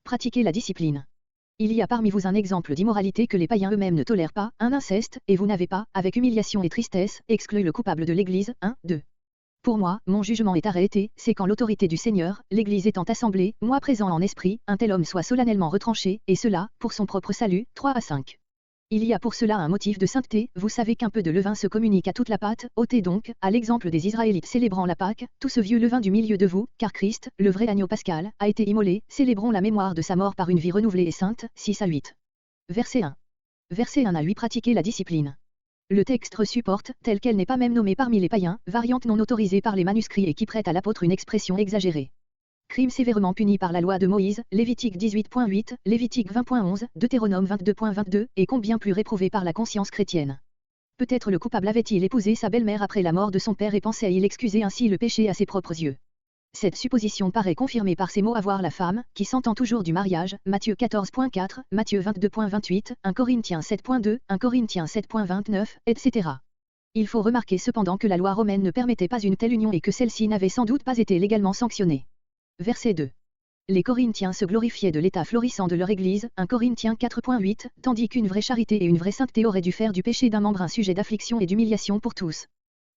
Pratiquez la discipline. Il y a parmi vous un exemple d'immoralité que les païens eux-mêmes ne tolèrent pas, un inceste, et vous n'avez pas, avec humiliation et tristesse, exclu le coupable de l'Église. 1, 2. Pour moi, mon jugement est arrêté, c'est quand l'autorité du Seigneur, l'Église étant assemblée, moi présent en esprit, un tel homme soit solennellement retranché, et cela, pour son propre salut. 3 à 5. Il y a pour cela un motif de sainteté, vous savez qu'un peu de levain se communique à toute la pâte, ôtez donc, à l'exemple des Israélites célébrant la Pâque, tout ce vieux levain du milieu de vous, car Christ, le vrai agneau pascal, a été immolé, célébrons la mémoire de sa mort par une vie renouvelée et sainte. 6 à 8. Verset 1. Verset 1 à 8. Pratiquez la discipline. Le texte supporte, telle qu'elle n'est pas même nommée parmi les païens, variante non autorisée par les manuscrits et qui prête à l'apôtre une expression exagérée. Crime sévèrement puni par la loi de Moïse, Lévitique 18.8, Lévitique 20.11, Deutéronome 22.22, et combien plus réprouvé par la conscience chrétienne. Peut-être le coupable avait-il épousé sa belle-mère après la mort de son père et pensait-il excuser ainsi le péché à ses propres yeux. Cette supposition paraît confirmée par ces mots avoir la femme, qui s'entend toujours du mariage, Matthieu 14.4, Matthieu 22.28, 1 Corinthiens 7.2, 1 Corinthiens 7.29, etc. Il faut remarquer cependant que la loi romaine ne permettait pas une telle union et que celle-ci n'avait sans doute pas été légalement sanctionnée. Verset 2. Les Corinthiens se glorifiaient de l'état florissant de leur Église, 1 Corinthiens 4.8, tandis qu'une vraie charité et une vraie sainteté auraient dû faire du péché d'un membre un sujet d'affliction et d'humiliation pour tous.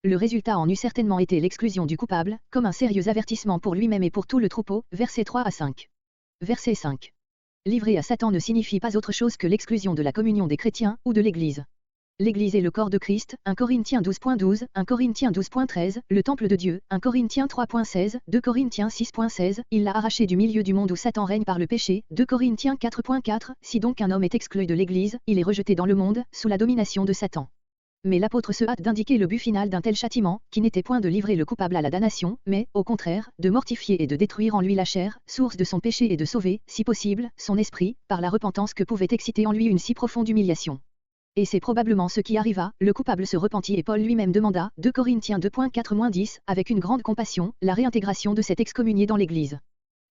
Le résultat en eût certainement été l'exclusion du coupable, comme un sérieux avertissement pour lui-même et pour tout le troupeau, versets 3 à 5. Verset 5. Livrer à Satan ne signifie pas autre chose que l'exclusion de la communion des chrétiens, ou de l'Église. L'Église est le corps de Christ, 1 Corinthiens 12.12, 1 Corinthiens 12.13, le temple de Dieu, 1 Corinthiens 3.16, 2 Corinthiens 6.16, il l'a arraché du milieu du monde où Satan règne par le péché, 2 Corinthiens 4.4, si donc un homme est exclu de l'Église, il est rejeté dans le monde, sous la domination de Satan. Mais l'apôtre se hâte d'indiquer le but final d'un tel châtiment, qui n'était point de livrer le coupable à la damnation, mais, au contraire, de mortifier et de détruire en lui la chair, source de son péché et de sauver, si possible, son esprit, par la repentance que pouvait exciter en lui une si profonde humiliation. Et c'est probablement ce qui arriva, le coupable se repentit et Paul lui-même demanda, 2 Corinthiens 2.4-10, avec une grande compassion, la réintégration de cet excommunié dans l'Église.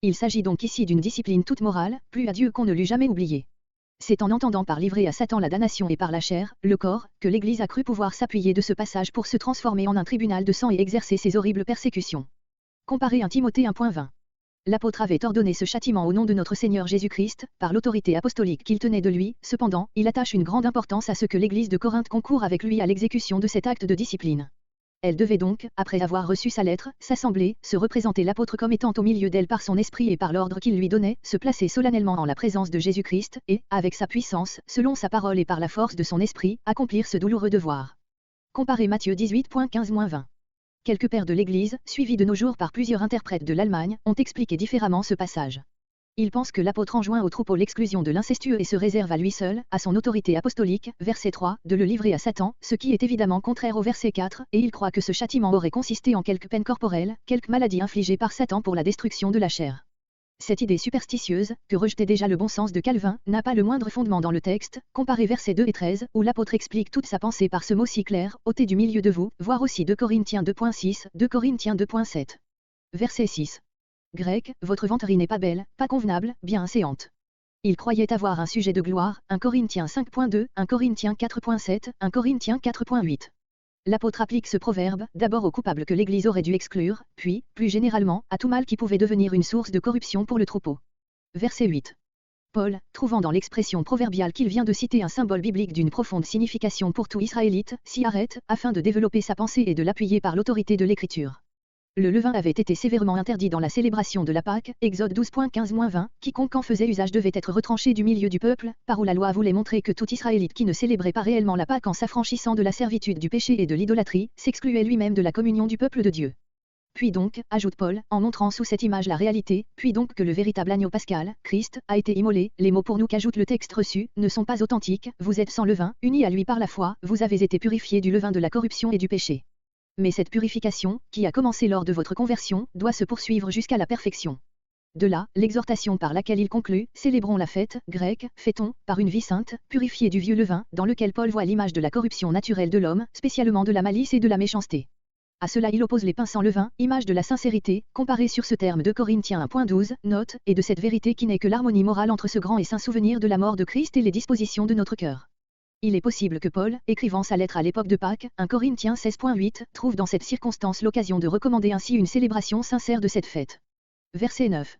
Il s'agit donc ici d'une discipline toute morale, plus à Dieu qu'on ne l'eût jamais oubliée. C'est en entendant par livrer à Satan la damnation et par la chair, le corps, que l'Église a cru pouvoir s'appuyer de ce passage pour se transformer en un tribunal de sang et exercer ses horribles persécutions. Comparez 1 Timothée 1.20. L'apôtre avait ordonné ce châtiment au nom de notre Seigneur Jésus-Christ, par l'autorité apostolique qu'il tenait de lui, cependant, il attache une grande importance à ce que l'Église de Corinthe concourt avec lui à l'exécution de cet acte de discipline. Elle devait donc, après avoir reçu sa lettre, s'assembler, se représenter l'apôtre comme étant au milieu d'elle par son esprit et par l'ordre qu'il lui donnait, se placer solennellement en la présence de Jésus-Christ, et, avec sa puissance, selon sa parole et par la force de son esprit, accomplir ce douloureux devoir. Comparez Matthieu 18.15-20. Quelques pères de l'Église, suivis de nos jours par plusieurs interprètes de l'Allemagne, ont expliqué différemment ce passage. Ils pensent que l'apôtre enjoint au troupeau l'exclusion de l'incestueux et se réserve à lui seul, à son autorité apostolique, verset 3, de le livrer à Satan, ce qui est évidemment contraire au verset 4, et ils croient que ce châtiment aurait consisté en quelque peine corporelle, quelque maladie infligée par Satan pour la destruction de la chair. Cette idée superstitieuse, que rejetait déjà le bon sens de Calvin, n'a pas le moindre fondement dans le texte, comparez versets 2 et 13, où l'apôtre explique toute sa pensée par ce mot si clair, ôtez du milieu de vous, voir aussi 2 Corinthiens 2.6, 2 Corinthiens 2.7. Verset 6. Grec, votre vanterie n'est pas belle, pas convenable, bien séante. Il croyait avoir un sujet de gloire, 1 Corinthiens 5.2, 1 Corinthiens 4.7, 1 Corinthiens 4.8. L'apôtre applique ce proverbe, d'abord aux coupables que l'Église aurait dû exclure, puis, plus généralement, à tout mal qui pouvait devenir une source de corruption pour le troupeau. Verset 8. Paul, trouvant dans l'expression proverbiale qu'il vient de citer un symbole biblique d'une profonde signification pour tout Israélite, s'y arrête, afin de développer sa pensée et de l'appuyer par l'autorité de l'Écriture. Le levain avait été sévèrement interdit dans la célébration de la Pâque, Exode 12.15-20, quiconque en faisait usage devait être retranché du milieu du peuple, par où la loi voulait montrer que tout Israélite qui ne célébrait pas réellement la Pâque en s'affranchissant de la servitude du péché et de l'idolâtrie, s'excluait lui-même de la communion du peuple de Dieu. Puis donc, ajoute Paul, en montrant sous cette image la réalité, puis donc que le véritable agneau pascal, Christ, a été immolé, les mots pour nous qu'ajoute le texte reçu, ne sont pas authentiques, vous êtes sans levain, unis à lui par la foi, vous avez été purifiés du levain de la corruption et du péché. Mais cette purification, qui a commencé lors de votre conversion, doit se poursuivre jusqu'à la perfection. De là, l'exhortation par laquelle il conclut, célébrons la fête, grecque, fêtons, par une vie sainte, purifiée du vieux levain, dans lequel Paul voit l'image de la corruption naturelle de l'homme, spécialement de la malice et de la méchanceté. À cela il oppose les pains sans levain, image de la sincérité, comparée sur ce terme de Corinthiens 1.12, note, et de cette vérité qui n'est que l'harmonie morale entre ce grand et saint souvenir de la mort de Christ et les dispositions de notre cœur. Il est possible que Paul, écrivant sa lettre à l'époque de Pâques, 1 Corinthiens 16.8, trouve dans cette circonstance l'occasion de recommander ainsi une célébration sincère de cette fête. Verset 9.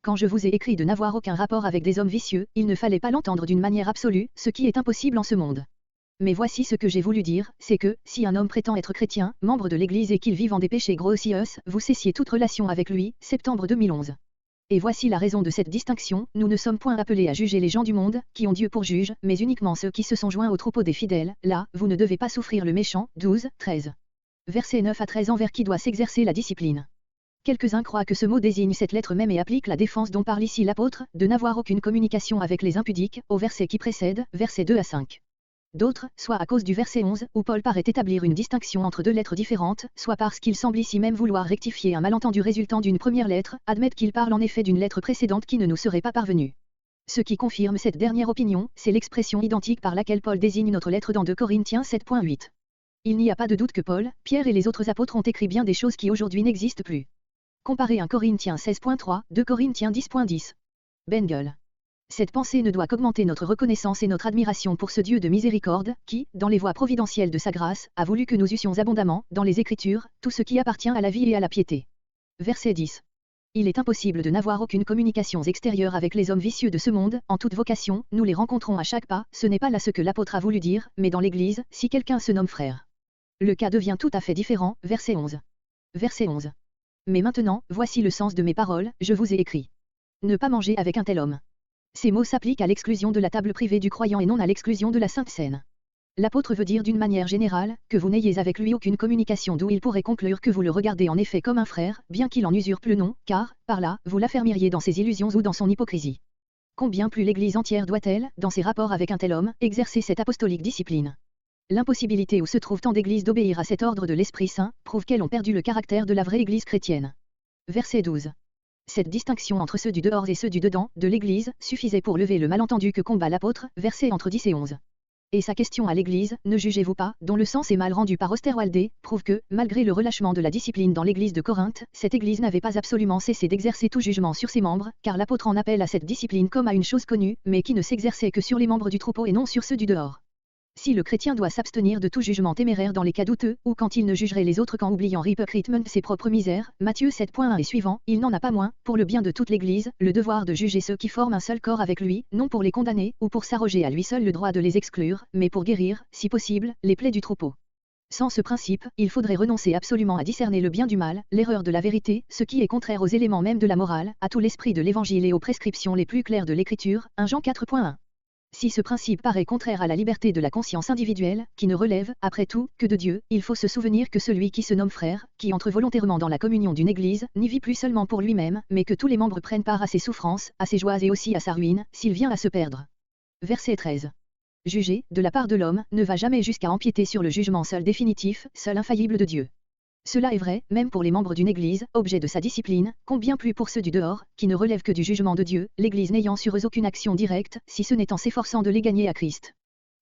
quand je vous ai écrit de n'avoir aucun rapport avec des hommes vicieux, il ne fallait pas l'entendre d'une manière absolue, ce qui est impossible en ce monde. Mais voici ce que j'ai voulu dire, c'est que, si un homme prétend être chrétien, membre de l'Église et qu'il vive en des péchés grossiers, vous cessiez toute relation avec lui, septembre 2011. Et voici la raison de cette distinction, nous ne sommes point appelés à juger les gens du monde, qui ont Dieu pour juge, mais uniquement ceux qui se sont joints au troupeau des fidèles, là, vous ne devez pas souffrir le méchant, 12, 13. Versets 9 à 13 envers qui doit s'exercer la discipline. Quelques-uns croient que ce mot désigne cette lettre même et applique la défense dont parle ici l'apôtre, de n'avoir aucune communication avec les impudiques, au verset qui précède, versets 2 à 5. D'autres, soit à cause du verset 11, où Paul paraît établir une distinction entre deux lettres différentes, soit parce qu'il semble ici même vouloir rectifier un malentendu résultant d'une première lettre, admettent qu'il parle en effet d'une lettre précédente qui ne nous serait pas parvenue. Ce qui confirme cette dernière opinion, c'est l'expression identique par laquelle Paul désigne notre lettre dans 2 Corinthiens 7.8. Il n'y a pas de doute que Paul, Pierre et les autres apôtres ont écrit bien des choses qui aujourd'hui n'existent plus. Comparez 1 Corinthiens 16.3, 2 Corinthiens 10.10. Bengel. Cette pensée ne doit qu'augmenter notre reconnaissance et notre admiration pour ce Dieu de miséricorde, qui, dans les voies providentielles de sa grâce, a voulu que nous eussions abondamment, dans les Écritures, tout ce qui appartient à la vie et à la piété. Verset 10. Il est impossible de n'avoir aucune communication extérieure avec les hommes vicieux de ce monde, en toute vocation, nous les rencontrons à chaque pas, ce n'est pas là ce que l'apôtre a voulu dire, mais dans l'Église, si quelqu'un se nomme frère. Le cas devient tout à fait différent, verset 11. Verset 11. Mais maintenant, voici le sens de mes paroles, je vous ai écrit. Ne pas manger avec un tel homme. Ces mots s'appliquent à l'exclusion de la table privée du croyant et non à l'exclusion de la Sainte Seine. L'apôtre veut dire d'une manière générale, que vous n'ayez avec lui aucune communication d'où il pourrait conclure que vous le regardez en effet comme un frère, bien qu'il en usurpe le nom, car, par là, vous l'affermiriez dans ses illusions ou dans son hypocrisie. Combien plus l'Église entière doit-elle, dans ses rapports avec un tel homme, exercer cette apostolique discipline? L'impossibilité où se trouvent tant d'églises d'obéir à cet ordre de l'Esprit Saint, prouve qu'elles ont perdu le caractère de la vraie Église chrétienne. Verset 12. Cette distinction entre ceux du dehors et ceux du dedans, de l'Église, suffisait pour lever le malentendu que combat l'apôtre, versets entre 10 et 11. Et sa question à l'Église, ne jugez-vous pas, dont le sens est mal rendu par Osterwalde, prouve que, malgré le relâchement de la discipline dans l'Église de Corinthe, cette Église n'avait pas absolument cessé d'exercer tout jugement sur ses membres, car l'apôtre en appelle à cette discipline comme à une chose connue, mais qui ne s'exerçait que sur les membres du troupeau et non sur ceux du dehors. Si le chrétien doit s'abstenir de tout jugement téméraire dans les cas douteux, ou quand il ne jugerait les autres qu'en oubliant hypocritement ses propres misères, Matthieu 7.1 et suivant, il n'en a pas moins, pour le bien de toute l'Église, le devoir de juger ceux qui forment un seul corps avec lui, non pour les condamner, ou pour s'arroger à lui seul le droit de les exclure, mais pour guérir, si possible, les plaies du troupeau. Sans ce principe, il faudrait renoncer absolument à discerner le bien du mal, l'erreur de la vérité, ce qui est contraire aux éléments mêmes de la morale, à tout l'esprit de l'Évangile et aux prescriptions les plus claires de l'Écriture, 1 Jean 4.1. Si ce principe paraît contraire à la liberté de la conscience individuelle, qui ne relève, après tout, que de Dieu, il faut se souvenir que celui qui se nomme frère, qui entre volontairement dans la communion d'une Église, n'y vit plus seulement pour lui-même, mais que tous les membres prennent part à ses souffrances, à ses joies et aussi à sa ruine, s'il vient à se perdre. Verset 13. Juger, de la part de l'homme, ne va jamais jusqu'à empiéter sur le jugement seul définitif, seul infaillible de Dieu. Cela est vrai, même pour les membres d'une Église, objet de sa discipline, combien plus pour ceux du dehors, qui ne relèvent que du jugement de Dieu, l'Église n'ayant sur eux aucune action directe, si ce n'est en s'efforçant de les gagner à Christ.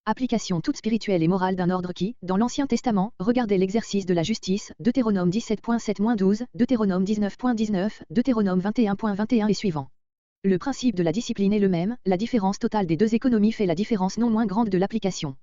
Application toute spirituelle et morale d'un ordre qui, dans l'Ancien Testament, regardait l'exercice de la justice, Deutéronome 17.7-12, Deutéronome 19.19, Deutéronome 21.21 et suivant. Le principe de la discipline est le même, la différence totale des deux économies fait la différence non moins grande de l'application.